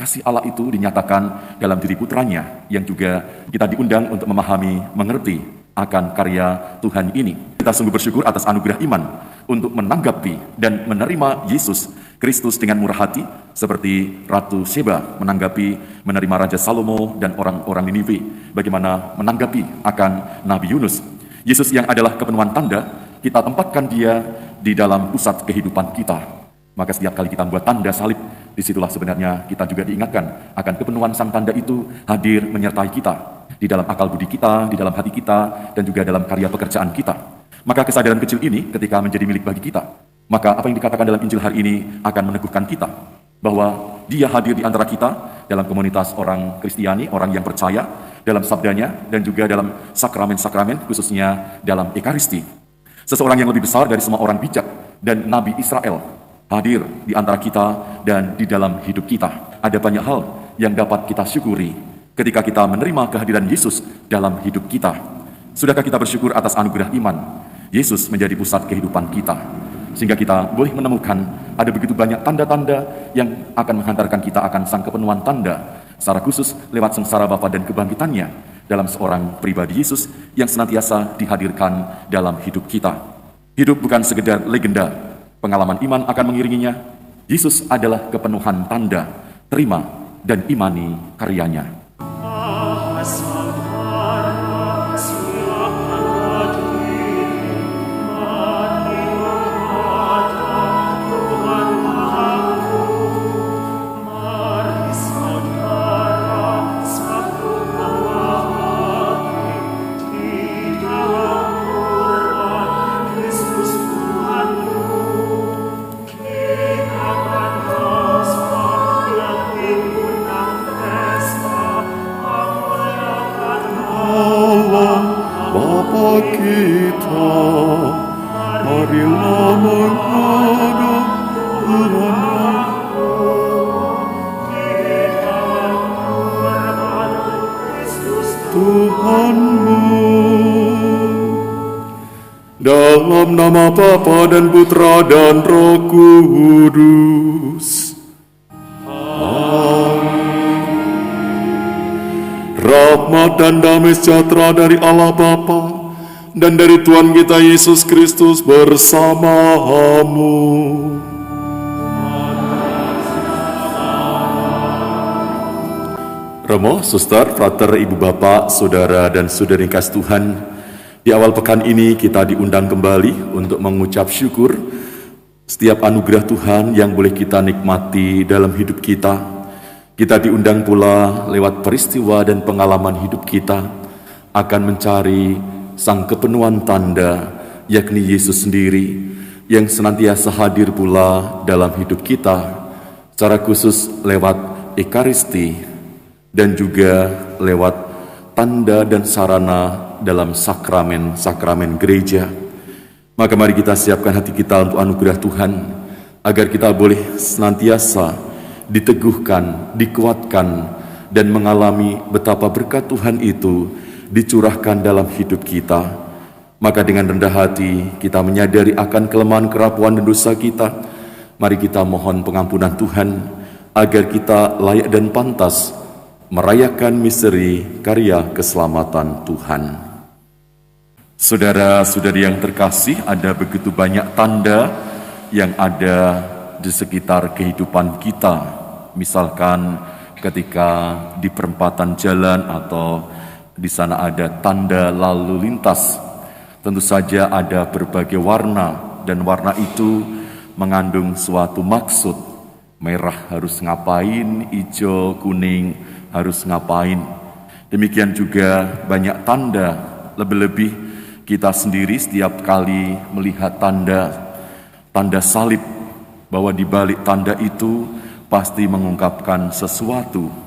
kasih Allah itu dinyatakan dalam diri putranya yang juga kita diundang untuk memahami, mengerti akan karya Tuhan ini. Kita sungguh bersyukur atas anugerah iman untuk menanggapi dan menerima Yesus Kristus dengan murah hati seperti Ratu Sheba menerima Raja Salomo dan orang-orang Niniwe, bagaimana menanggapi akan Nabi Yunus. Yesus yang adalah kepenuhan tanda, kita tempatkan dia di dalam pusat kehidupan kita. Maka setiap kali kita membuat tanda salib, disitulah sebenarnya kita juga diingatkan akan kepenuhan sang tanda itu hadir menyertai kita di dalam akal budi kita, di dalam hati kita, dan juga dalam karya pekerjaan kita. Maka kesadaran kecil ini ketika menjadi milik bagi kita, maka apa yang dikatakan dalam Injil hari ini akan meneguhkan kita bahwa dia hadir di antara kita dalam komunitas orang Kristiani, orang yang percaya, dalam sabdanya dan juga dalam sakramen-sakramen, khususnya dalam Ekaristi. Seseorang yang lebih besar dari semua orang bijak dan Nabi Israel hadir di antara kita dan di dalam hidup kita. Ada banyak hal yang dapat kita syukuri ketika kita menerima kehadiran Yesus dalam hidup kita. Sudahkah kita bersyukur atas anugerah iman Yesus menjadi pusat kehidupan kita, sehingga kita boleh menemukan ada begitu banyak tanda-tanda yang akan menghantarkan kita akan sang kepenuhan tanda, secara khusus lewat sengsara Bapa dan kebangkitannya dalam seorang pribadi Yesus yang senantiasa dihadirkan dalam hidup kita. Hidup bukan sekedar legenda, pengalaman iman akan mengiringinya. Yesus adalah kepenuhan tanda, terima dan imani karyanya. kita, marilah menghadap Tuhan. Tuhanmu. Dalam nama Bapa dan Putra dan Roh Kudus. Rahmat dan damai sejahtera dari Allah Bapa dan dari Tuhan kita Yesus Kristus bersamamu. Romo, suster, frater, ibu bapak, saudara dan saudari kasih Tuhan, di awal pekan ini kita diundang kembali untuk mengucap syukur setiap anugerah Tuhan yang boleh kita nikmati dalam hidup kita. Kita diundang pula lewat peristiwa dan pengalaman hidup kita akan mencari sang kepenuhan tanda, yakni Yesus sendiri yang senantiasa hadir pula dalam hidup kita, secara khusus lewat Ekaristi dan juga lewat tanda dan sarana dalam sakramen-sakramen gereja. Maka mari kita siapkan hati kita untuk anugerah Tuhan, agar kita boleh senantiasa diteguhkan, dikuatkan, dan mengalami betapa berkat Tuhan itu dicurahkan dalam hidup kita. Maka dengan rendah hati kita menyadari akan kelemahan, kerapuan, dan dosa kita. Mari kita mohon pengampunan Tuhan, agar kita layak dan pantas merayakan misteri karya keselamatan Tuhan. Saudara-saudari yang terkasih, ada begitu banyak tanda yang ada di sekitar kehidupan kita. Misalkan ketika di perempatan jalan atau di sana ada tanda lalu lintas, tentu saja ada berbagai warna, dan warna itu mengandung suatu maksud. Merah harus ngapain, hijau, kuning harus ngapain. Demikian juga banyak tanda, lebih-lebih kita sendiri setiap kali melihat tanda salib, bahwa di balik tanda itu pasti mengungkapkan sesuatu.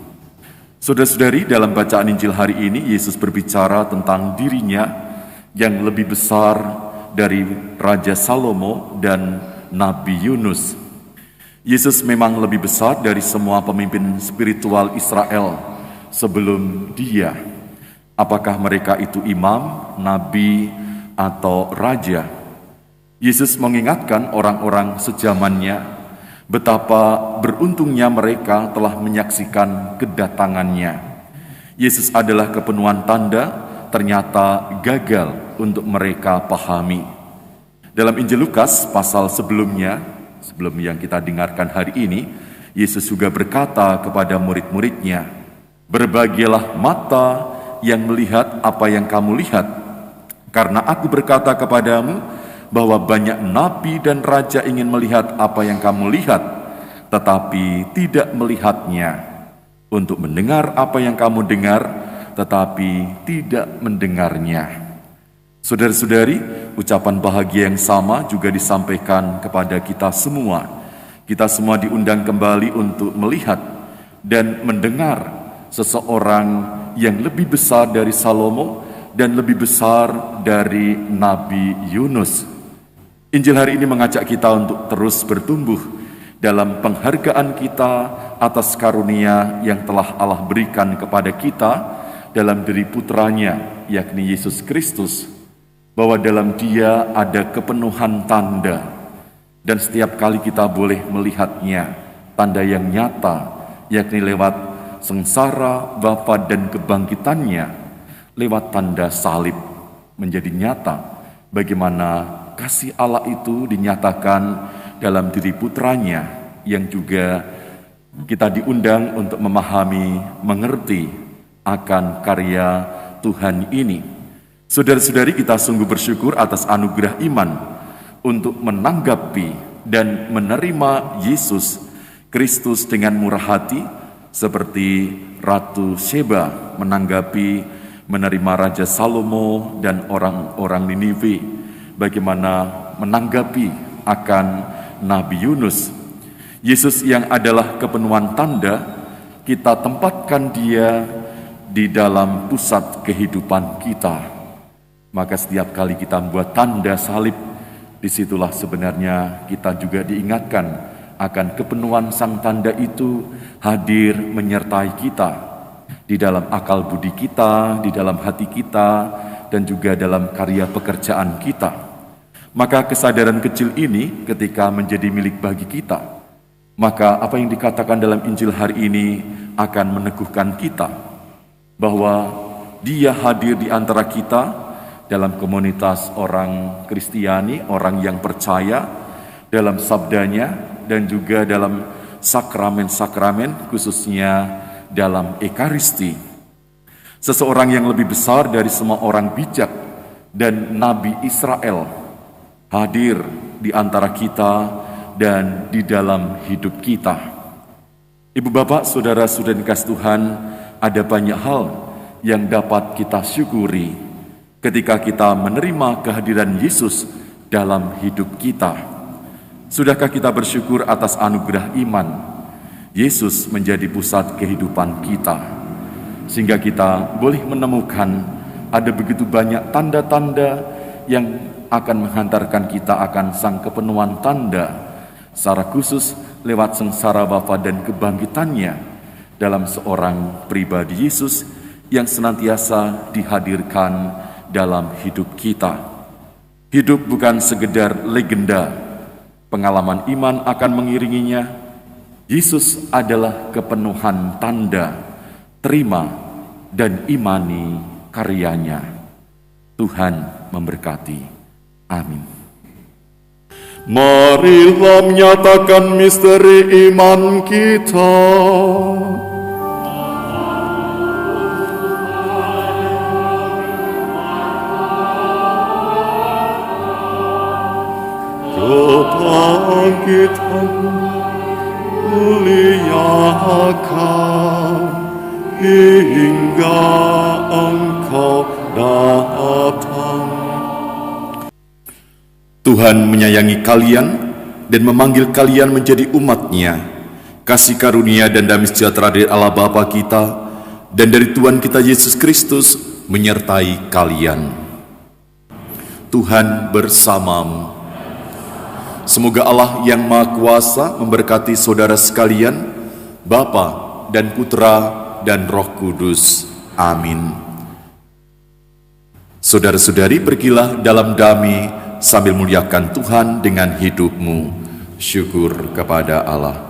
Saudara-saudari, dalam bacaan Injil hari ini Yesus berbicara tentang dirinya yang lebih besar dari Raja Salomo dan Nabi Yunus. Yesus memang lebih besar dari semua pemimpin spiritual Israel sebelum dia. Apakah mereka itu imam, nabi, atau raja? Yesus mengingatkan orang-orang sejamannya Betapa beruntungnya mereka telah menyaksikan kedatangannya. Yesus adalah kepenuhan tanda, ternyata gagal untuk mereka pahami. Dalam Injil Lukas pasal sebelum yang kita dengarkan hari ini, Yesus juga berkata kepada murid-muridnya, "Berbahagialah mata yang melihat apa yang kamu lihat, karena aku berkata kepadamu, bahwa banyak nabi dan raja ingin melihat apa yang kamu lihat, tetapi tidak melihatnya, untuk mendengar apa yang kamu dengar, tetapi tidak mendengarnya." Saudara-saudari, ucapan bahagia yang sama juga disampaikan kepada kita semua. Kita semua diundang kembali untuk melihat dan mendengar seseorang yang lebih besar dari Salomo dan lebih besar dari Nabi Yunus. Injil hari ini mengajak kita untuk terus bertumbuh dalam penghargaan kita atas karunia yang telah Allah berikan kepada kita dalam diri putranya, yakni Yesus Kristus, bahwa dalam Dia ada kepenuhan tanda, dan setiap kali kita boleh melihatnya, tanda yang nyata, yakni lewat sengsara, wafat, dan kebangkitannya, lewat tanda salib menjadi nyata bagaimana kasih Allah itu dinyatakan dalam diri putranya, yang juga kita diundang untuk memahami, mengerti akan karya Tuhan ini. Saudara-saudari, kita sungguh bersyukur atas anugerah iman untuk menanggapi dan menerima Yesus Kristus dengan murah hati, seperti Ratu Sheba menerima Raja Salomo dan orang-orang Niniwe, bagaimana menanggapi akan Nabi Yunus. Yesus yang adalah kepenuhan tanda, kita tempatkan Dia di dalam pusat kehidupan kita. Maka setiap kali kita membuat tanda salib, disitulah sebenarnya kita juga diingatkan akan kepenuhan sang tanda itu hadir menyertai kita di dalam akal budi kita, di dalam hati kita, dan juga dalam karya pekerjaan kita. Maka kesadaran kecil ini ketika menjadi milik bagi kita, maka apa yang dikatakan dalam Injil hari ini akan meneguhkan kita bahwa Dia hadir di antara kita dalam komunitas orang Kristiani, orang yang percaya, dalam sabdanya, dan juga dalam sakramen-sakramen, khususnya dalam Ekaristi. Seseorang yang lebih besar dari semua orang bijak dan Nabi Israel hadir di antara kita dan di dalam hidup kita. Ibu bapak, saudara-saudara yang dikasihi Tuhan, ada banyak hal yang dapat kita syukuri ketika kita menerima kehadiran Yesus dalam hidup kita. Sudahkah kita bersyukur atas anugerah iman Yesus menjadi pusat kehidupan kita, sehingga kita boleh menemukan ada begitu banyak tanda-tanda yang akan menghantarkan kita akan sang kepenuhan tanda, secara khusus lewat sengsara, wafat, dan kebangkitannya dalam seorang pribadi Yesus yang senantiasa dihadirkan dalam hidup kita. Hidup bukan sekedar legenda, pengalaman iman akan mengiringinya. Yesus adalah kepenuhan tanda, terima dan imani karyanya. Tuhan memberkati. Amin. Marilah menyatakan misteri iman kita. Kebangkitan muliakan hingga Engkau datang. Tuhan menyayangi kalian dan memanggil kalian menjadi umat-Nya. Kasih karunia dan damai sejahtera dari Allah Bapa kita dan dari Tuhan kita Yesus Kristus menyertai kalian. Tuhan bersamamu. Semoga Allah yang Maha Kuasa memberkati saudara sekalian, Bapa dan Putra dan Roh Kudus. Amin. Saudara-saudari, pergilah dalam damai sambil muliakan Tuhan dengan hidupmu. Syukur kepada Allah.